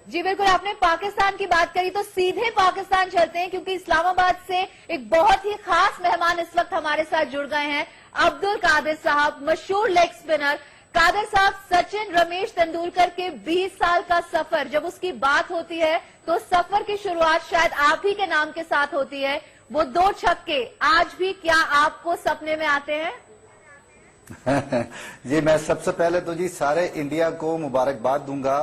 जी बिल्कुल, आपने पाकिस्तान की बात करी तो सीधे पाकिस्तान चलते हैं, क्योंकि इस्लामाबाद से एक बहुत ही खास मेहमान इस वक्त हमारे साथ जुड़ गए हैं। अब्दुल कादिर साहब, मशहूर लेग स्पिनर। कादिर साहब, सचिन रमेश तेंदुलकर के 20 साल का सफर जब उसकी बात होती है तो सफर की शुरुआत शायद आप ही के नाम के साथ होती है। वो 2 छक्के आज भी क्या आपको सपने में आते हैं? जी, मैं सबसे पहले तो जी सारे इंडिया को मुबारकबाद दूंगा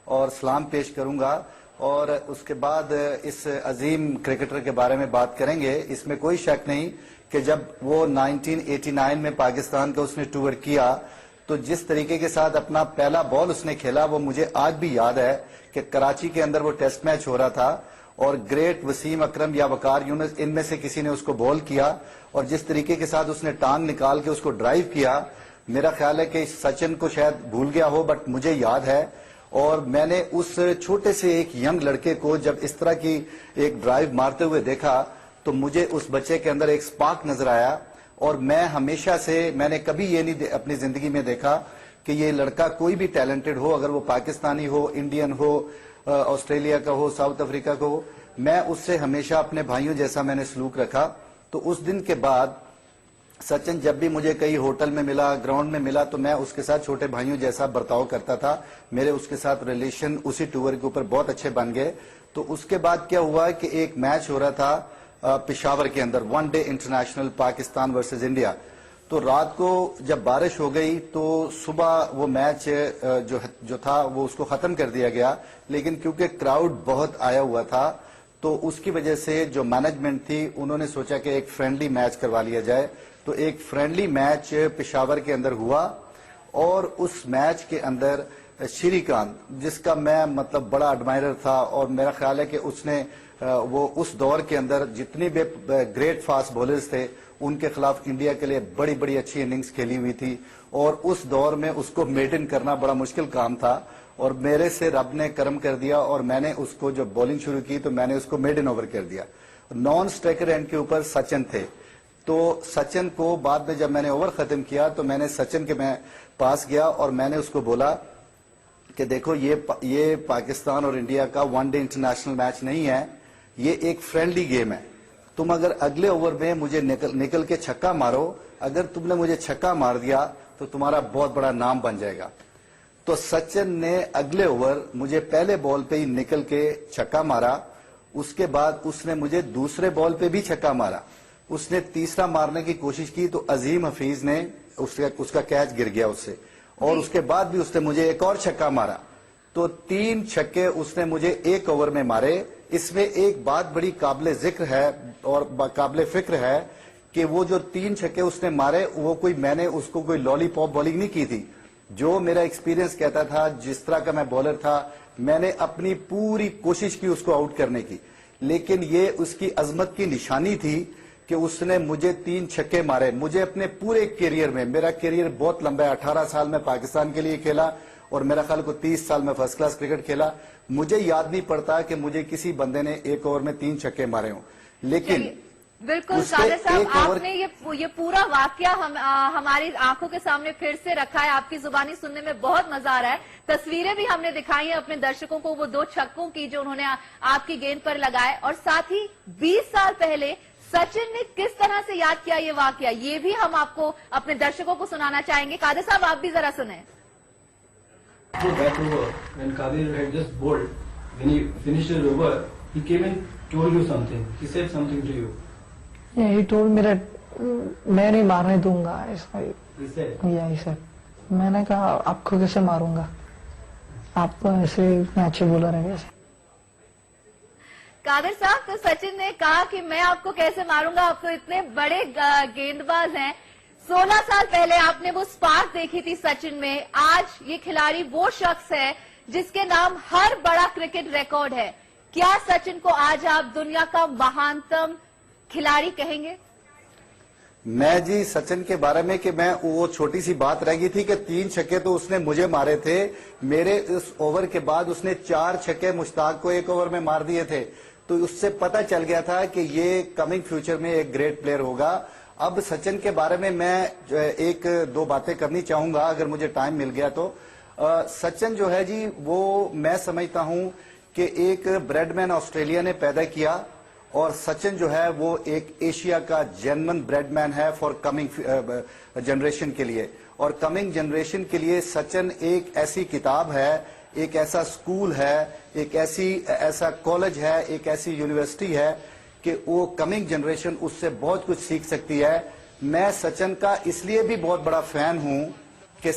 और सलाम पेश करूंगा, और उसके बाद इस अजीम क्रिकेटर के बारे में बात करेंगे। इसमें कोई शक नहीं कि जब वो 1989 में पाकिस्तान का उसने टूर किया तो जिस तरीके के साथ अपना पहला बॉल उसने खेला वो मुझे आज भी याद है कि कराची के अंदर वो टेस्ट मैच हो रहा था और ग्रेट वसीम अकरम या वकार यूनुस इनमें से किसी ने उसको बॉल किया और जिस तरीके के साथ उसने टांग निकाल के उसको ड्राइव किया, मेरा ख्याल है कि सचिन को शायद भूल गया हो बट मुझे याद है। और मैंने उस छोटे से एक यंग लड़के को जब इस तरह की एक ड्राइव मारते हुए देखा तो मुझे उस बच्चे के अंदर एक स्पार्क नजर आया। और मैं हमेशा से, मैंने कभी ये नहीं अपनी जिंदगी में देखा कि ये लड़का कोई भी टैलेंटेड हो, अगर वो पाकिस्तानी हो, इंडियन हो, ऑस्ट्रेलिया का हो, साउथ अफ्रीका का हो, मैं उससे हमेशा अपने भाइयों जैसा मैंने सलूक रखा। तो उस दिन के बाद सचिन जब भी मुझे कहीं होटल में मिला, ग्राउंड में मिला, तो मैं उसके साथ छोटे भाइयों जैसा बर्ताव करता था। मेरे उसके साथ रिलेशन उसी टूर के ऊपर बहुत अच्छे बन गए। तो उसके बाद क्या हुआ कि एक मैच हो रहा था पेशावर के अंदर, 1 day international, Pakistan versus India. तो रात को जब बारिश हो गई तो सुबह वो मैच जो था वो उसको खत्म कर दिया गया, लेकिन क्योंकि क्राउड बहुत आया हुआ था तो उसकी वजह से जो मैनेजमेंट थी उन्होंने सोचा कि एक फ्रेंडली मैच करवा लिया जाए। तो एक फ्रेंडली मैच पेशावर के अंदर हुआ और उस मैच के अंदर श्रीकांत, जिसका मैं मतलब बड़ा एडमायरर था, और मेरा ख्याल है कि उसने वो उस दौर के अंदर जितने भी ग्रेट फास्ट बॉलर्स थे उनके खिलाफ इंडिया के लिए बड़ी बड़ी अच्छी इनिंग्स खेली हुई थी और उस दौर में उसको मेडन करना बड़ा मुश्किल काम था। और मेरे से रब ने करम कर दिया और मैंने उसको जब बॉलिंग शुरू की तो मैंने उसको मेडन ओवर कर दिया। नॉन स्ट्राइकर एंड के ऊपर सचिन थे, तो सचिन को बाद में जब मैंने ओवर खत्म किया तो मैंने सचिन के मैं पास गया और मैंने उसको बोला कि देखो ये पाकिस्तान और इंडिया का 1 डे इंटरनेशनल मैच नहीं है, ये एक फ्रेंडली गेम है। तुम अगर अगले ओवर में मुझे निकल के छक्का मारो, अगर तुमने मुझे छक्का मार दिया तो तुम्हारा बहुत बड़ा नाम बन जाएगा। तो सचिन ने अगले ओवर मुझे पहले बॉल पे ही निकल के छक्का मारा, उसके बाद उसने मुझे दूसरे बॉल पे भी छक्का मारा, उसने तीसरा मारने की कोशिश की तो अजीम हफीज ने उसका कैच गिर गया उससे, और उसके बाद भी उसने मुझे एक और छक्का मारा। तो 3 छक्के उसने मुझे एक ओवर में मारे। इसमें एक बात बड़ी काबिले जिक्र है और काबिले फिक्र है कि वो जो 3 छक्के उसने मारे वो मैंने उसको कोई लॉलीपॉप बॉलिंग नहीं की थी। जो मेरा एक्सपीरियंस कहता था, जिस तरह का मैं बॉलर था, मैंने अपनी पूरी कोशिश की उसको आउट करने की, लेकिन ये उसकी अजमत की निशानी थी कि उसने मुझे 3 छक्के मारे। मुझे अपने पूरे करियर में, मेरा करियर बहुत लंबा है, 18 साल में पाकिस्तान के लिए खेला और मेरा ख्याल को 30 साल में फर्स्ट क्लास क्रिकेट खेला, मुझे याद नहीं पड़ता कि मुझे किसी बंदे ने एक ओवर में 3 छक्के मारे हों। लेकिन बिल्कुल कादिर साहब, आपने ये पूरा वाकया हमारी आंखों के सामने फिर से रखा है। आपकी जुबानी सुनने में बहुत मजा आ रहा है। तस्वीरें भी हमने दिखाई हैं अपने दर्शकों को, वो 2 छक्कों की जो उन्होंने आपकी गेंद पर लगाए, और साथ ही 20 साल पहले सचिन ने किस तरह से याद किया ये वाकया, ये भी हम आपको अपने दर्शकों को सुनाना चाहेंगे। कादिर साहब, आप भी जरा सुने। That over, when Kadir had just bowled, when he finished his over, he came and told you something. He said something to you. Yeah, he told me that मैं नहीं मारने दूंगा ऐसा। He said. Yeah, he said. मैंने कहा आपको कैसे मारूंगा, आप ऐसे अच्छे बॉलर हैं कैसे। कादिर साहब, तो सचिन ने कहा कि मैं आपको कैसे मारूंगा, आप तो इतने बड़े गेंदबाज हैं। 16 साल पहले आपने वो स्पार्क देखी थी सचिन में। आज ये खिलाड़ी वो शख्स है जिसके नाम हर बड़ा क्रिकेट रिकॉर्ड है। क्या सचिन को आज आप दुनिया का महानतम खिलाड़ी कहेंगे? मैं जी सचिन के बारे में कि मैं, वो छोटी सी बात रह गई थी कि 3 छक्के तो उसने मुझे मारे थे, मेरे उस ओवर के बाद उसने 4 छक्के मुश्ताक को एक ओवर में मार दिए थे। तो उससे पता चल गया था कि ये कमिंग फ्यूचर में एक ग्रेट प्लेयर होगा। अब सचिन के बारे में मैं 1-2 बातें करनी चाहूंगा अगर मुझे टाइम मिल गया तो। सचिन जो है जी वो मैं समझता हूं कि एक ब्रेडमैन ऑस्ट्रेलिया ने पैदा किया और सचिन जो है वो एक एशिया का जेन्युइन ब्रेडमैन है फॉर कमिंग जनरेशन के लिए। और कमिंग जनरेशन के लिए सचिन एक ऐसी किताब है, एक ऐसा स्कूल है, एक ऐसा कॉलेज है, एक ऐसी यूनिवर्सिटी है कि वो कमिंग जनरेशन उससे बहुत कुछ सीख सकती है। मैं सचिन का इसलिए भी बहुत बड़ा फैन हूं कि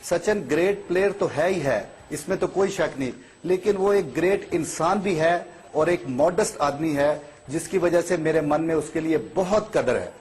सचिन ग्रेट प्लेयर तो है ही है, इसमें तो कोई शक नहीं, लेकिन वो एक ग्रेट इंसान भी है और एक मॉडेस्ट आदमी है जिसकी वजह से मेरे मन में उसके लिए बहुत कदर है।